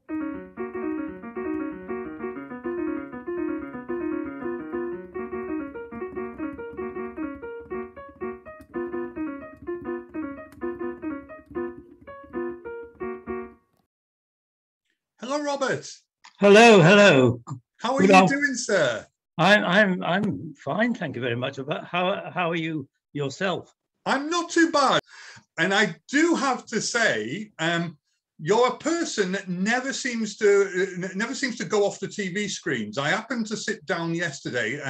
Hello, Robert. Hello, hello. How are you doing, sir? I'm fine, thank you very much. But how are you yourself? I'm not too bad, and I do have to say, you're a person that never seems to go off the TV screens. I happened to sit down yesterday,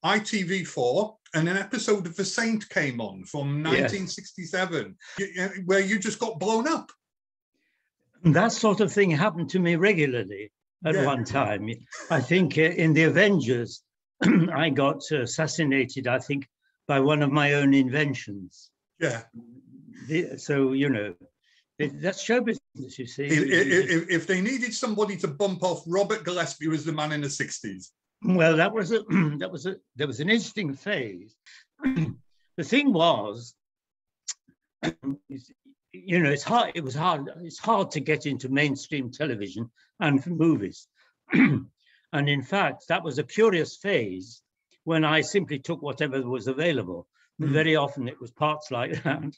ITV4, and an episode of The Saint came on from 1967, where you just got blown up. That sort of thing happened to me regularly at one time. I think in the Avengers, I got assassinated, I think, by one of my own inventions. Yeah. So, you know, that's show business, you see. If they needed somebody to bump off, Robert Gillespie was the man in the 60s. Well, there was an interesting phase. The thing was, you know, it's hard to get into mainstream television and movies. And in fact, that was a curious phase when I simply took whatever was available. Very often it was parts like that.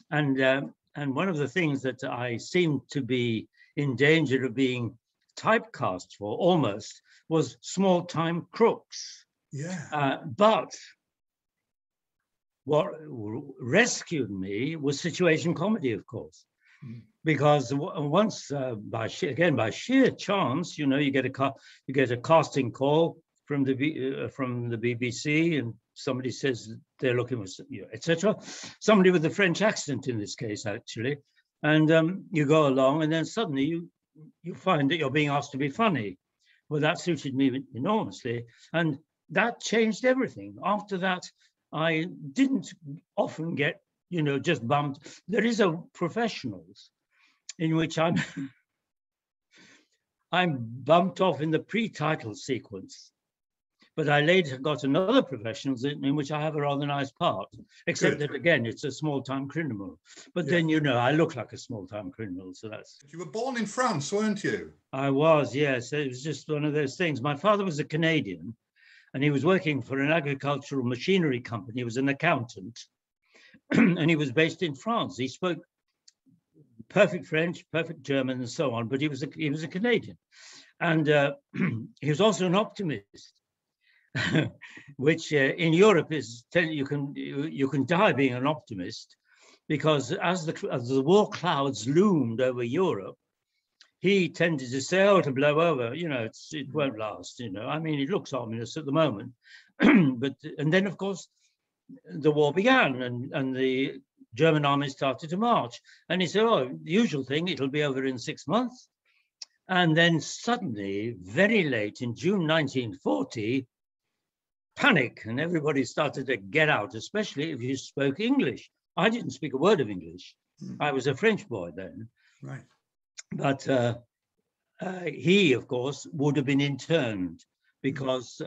And one of the things that I seemed to be in danger of being typecast for almost was small-time crooks. Yeah. But what rescued me was situation comedy, of course, because once by sheer chance, you know, you get a casting call from the BBC, and somebody says they're looking for, you know, etc. Somebody with a French accent in this case, actually, and you go along, and then suddenly you find that you're being asked to be funny. Well, that suited me enormously, and that changed everything. After that, I didn't often get, you know, just bumped. There is a professionals in which I'm bumped off in the pre-title sequence, but I later got another professionals in which I have a rather nice part, except that again, it's a small-time criminal. But then, you know, I look like a small-time criminal, so that's... You were born in France, weren't you? I was, yes. It was just one of those things. My father was a Canadian, and he was working for an agricultural machinery company. He was an accountant, and he was based in France. He spoke perfect French, perfect German, and so on, but he was a Canadian. And he was also an optimist, which in Europe is, you can die being an optimist, because as the war clouds loomed over Europe, he tended to say, oh, to blow over, you know, it won't last, you know. I mean, it looks ominous at the moment. And then, of course, the war began, and the German army started to march. And he said, oh, the usual thing, it'll be over in 6 months. And then suddenly, very late in June 1940, panic, and everybody started to get out, especially if you spoke English. I didn't speak a word of English. I was a French boy then. Right. But he, of course, would have been interned because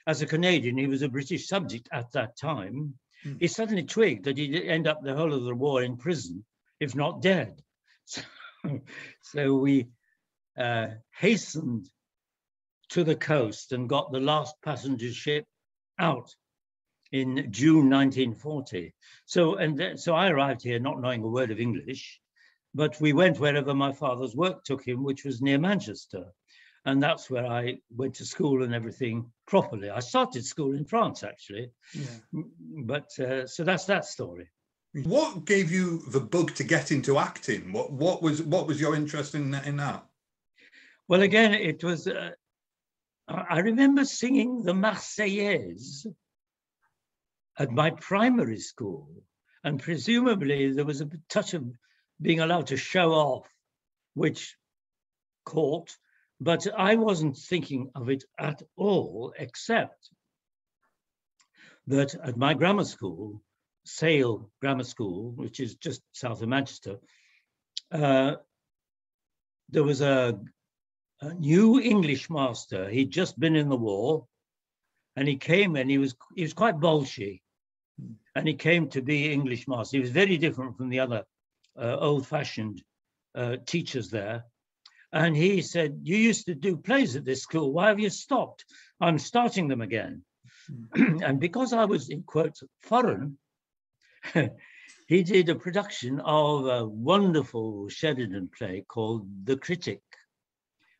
as a Canadian, he was a British subject at that time. He suddenly twigged that he'd end up the whole of the war in prison, if not dead. So we hastened to the coast and got the last passenger ship out in June 1940. So I arrived here not knowing a word of English, but we went wherever my father's work took him, which was near Manchester. And that's where I went to school and everything properly. I started school in France, actually. Yeah. But so that's that story. What gave you the bug to get into acting? What was your interest in that? Well, again, it was, I remember singing the Marseillaise at my primary school. And presumably there was a touch of being allowed to show off, which caught, but I wasn't thinking of it at all, except that at my grammar school, Sale Grammar School, which is just south of Manchester, there was a new English master. He'd just been in the war, and he came and he was quite bolshy, and he came to be English master. He was very different from the other old-fashioned teachers there, And he said, you used to do plays at this school. Why have you stopped? I'm starting them again. And because I was, in quotes, foreign, he did a production of a wonderful Sheridan play called The Critic,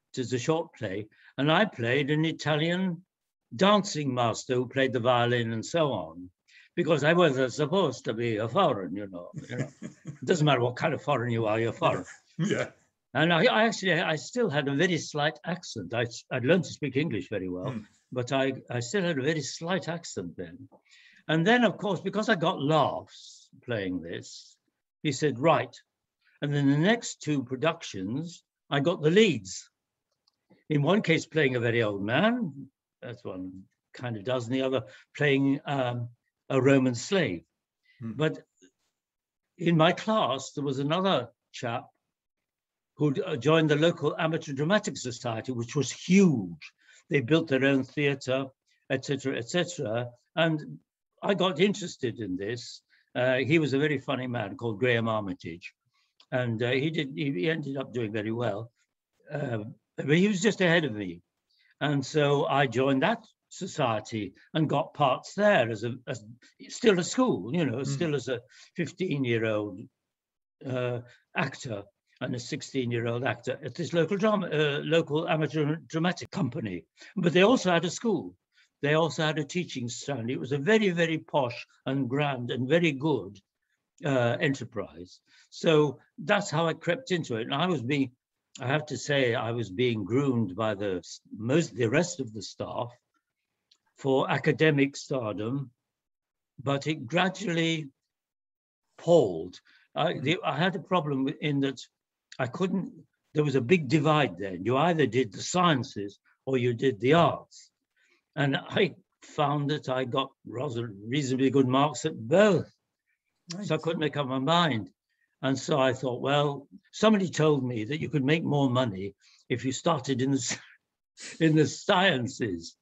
which is a short play. And I played an Italian dancing master who played the violin and so on, because I wasn't supposed to be a foreign, you know. It doesn't matter what kind of foreign you are, you're foreign. Yeah. And I still had a very slight accent. I'd learned to speak English very well, but I still had a very slight accent then. And then, of course, because I got laughs playing this, he said, right. And then the next two productions, I got the leads. In one case, playing a very old man, that's one kind of does, and the other playing a Roman slave. But in my class, there was another chap who joined the local amateur dramatic society, which was huge. They built their own theatre, etc., etc. And I got interested in this. He was a very funny man called Graham Armitage, and he ended up doing very well. But he was just ahead of me, and so I joined that society and got parts there as still a school, you know, still as a 15-year-old actor and a 16-year-old actor at this local amateur dramatic company. But they also had a school. They also had a teaching stand. It was a very, very posh and grand and very good enterprise. So that's how I crept into it. And I have to say, I was being groomed by the rest of the staff for academic stardom, but it gradually palled. I had a problem in that there was a big divide then. You either did the sciences or you did the arts. And I found that I got reasonably good marks at both. Nice. So I couldn't make up my mind. And so I thought, well, somebody told me that you could make more money if you started in the sciences.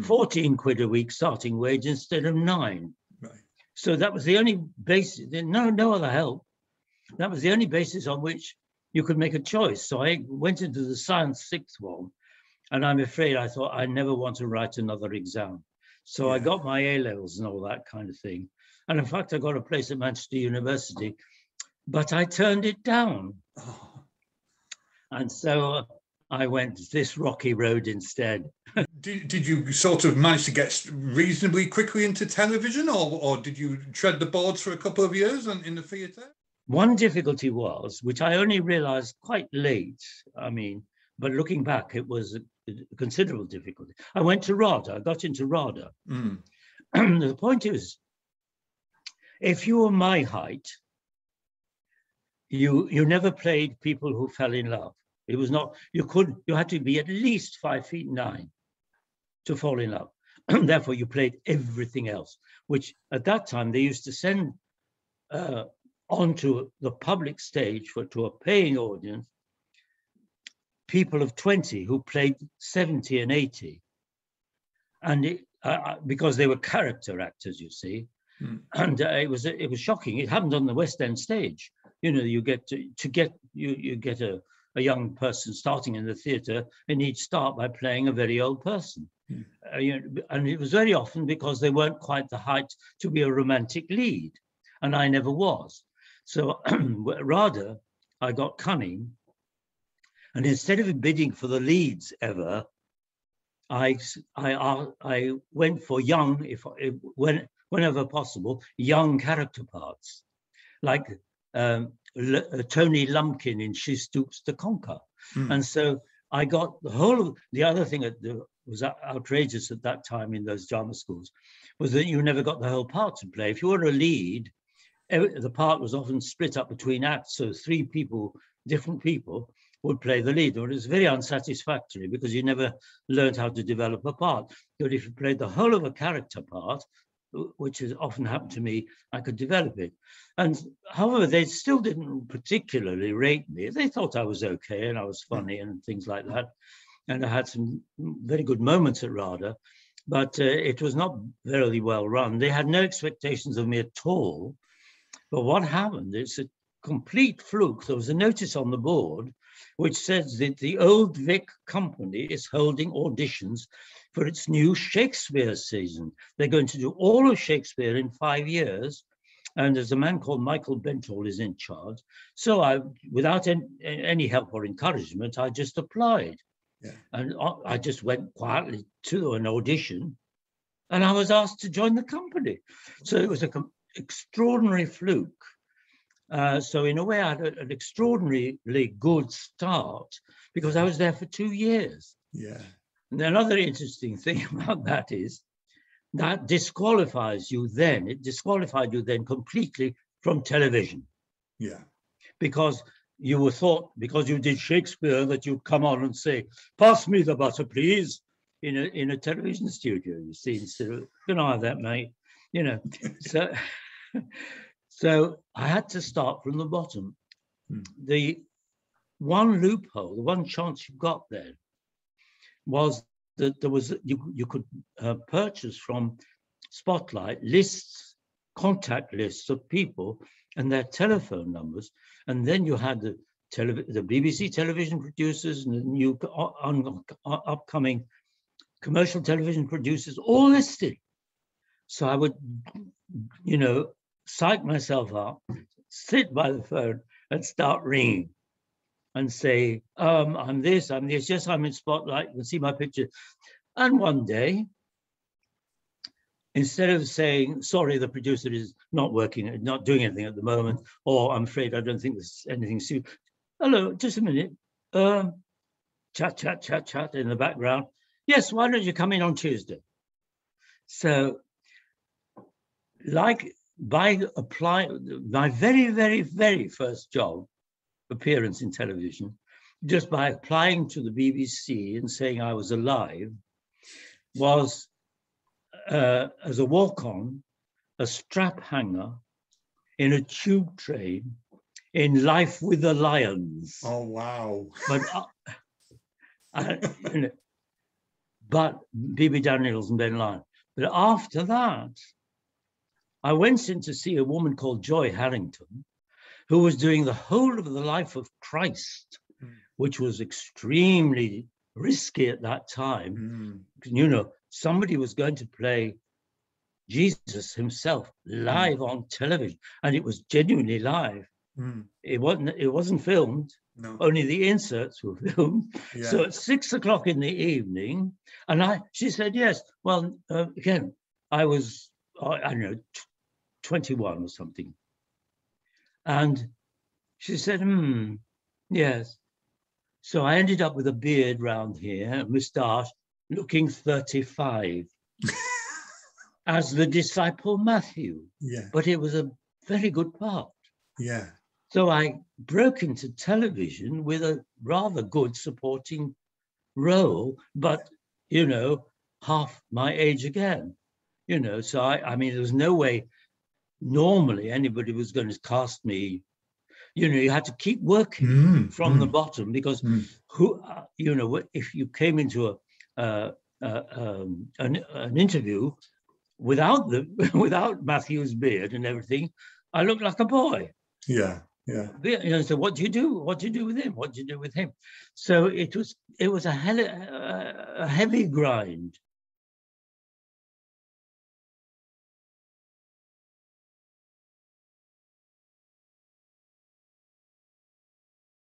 14 quid a week starting wage instead of 9. Right. So that was the only basis, no other help. That was the only basis on which you could make a choice. So I went into the science sixth one, and I'm afraid I thought I never want to write another exam. So I got my A-levels and all that kind of thing. And in fact, I got a place at Manchester University, but I turned it down. Oh. And so I went this rocky road instead. Did you sort of manage to get reasonably quickly into television, or did you tread the boards for a couple of years in the theatre? One difficulty was, which I only realized quite late, but looking back, it was a considerable difficulty. I went to RADA, I got into RADA. The point is, if you were my height, you never played people who fell in love. It was not, you had to be at least 5'9" to fall in love. Therefore, you played everything else, which at that time they used to send onto the public stage to a paying audience, people of 20 who played 70 and 80. And because they were character actors, you see, and it was shocking. It happened on the West End stage. You know, you get a young person starting in the theatre, and he'd start by playing a very old person. And it was very often because they weren't quite the height to be a romantic lead, and I never was. So rather, I got cunning, and instead of bidding for the leads ever, I went for young, whenever possible, young character parts, like Tony Lumpkin in She Stoops to Conquer. And so I got the whole of the other thing that was outrageous at that time in those drama schools was that you never got the whole part to play. If you were a lead, the part was often split up between acts, so 3 people, different people, would play the lead. And it was very unsatisfactory because you never learned how to develop a part. But if you played the whole of a character part, which has often happened to me, I could develop it. And however, they still didn't particularly rate me. They thought I was okay and I was funny and things like that. And I had some very good moments at RADA, but it was not very well run. They had no expectations of me at all. But what happened is that complete fluke, there was a notice on the board which says that the Old Vic Company is holding auditions for its new Shakespeare season. They're going to do all of Shakespeare in 5 years. And there's a man called Michael Bentall is in charge. So I, without any help or encouragement, I just applied. Yeah. And I just went quietly to an audition and I was asked to join the company. So it was an extraordinary fluke. So in a way, I had an extraordinarily good start because I was there for 2 years. Yeah. And another interesting thing about that is that disqualifies you then. It disqualified you then completely from television. Yeah. Because you were thought, because you did Shakespeare, that you'd come on and say, "Pass me the butter, please," in a television studio, you see, instead of, "You know how that, mate," you know. So I had to start from the bottom. The one loophole, the one chance you got then was that there was you could purchase from Spotlight lists, contact lists of people and their telephone numbers, and then you had the BBC television producers and the new upcoming commercial television producers all listed. So I would, psych myself up, sit by the phone and start ringing and say, I'm this, yes, I'm in Spotlight, you can see my picture. And one day, instead of saying, sorry, the producer is not working, not doing anything at the moment, or I'm afraid I don't think there's anything suitable. Hello, just a minute. Chat in the background. Yes, why don't you come in on Tuesday? So, like by applying my very, very, very first job appearance in television, just by applying to the BBC and saying I was alive, was as a walk-on, a strap hanger in a tube train in Life with the Lions. Oh, wow. But B.B. Daniels and Ben Lyon. But after that, I went in to see a woman called Joy Harrington, who was doing the whole of the Life of Christ, which was extremely risky at that time. Somebody was going to play Jesus himself live on television, and it was genuinely live. It wasn't filmed. No. Only the inserts were filmed. Yeah. So at 6 o'clock in the evening, and she said yes. Well, again, I was 21 or something, and she said, yes. So I ended up with a beard round here, a moustache, looking 35, as the disciple Matthew. Yeah. But it was a very good part. Yeah. So I broke into television with a rather good supporting role, but, half my age again, So I mean, there was no way normally anybody was going to cast me. You had to keep working from the bottom because if you came into an interview without Matthew's beard and everything, I looked like a boy. Yeah. Yeah. So what do you do? What do you do with him? What do you do with him? So it was a heavy grind.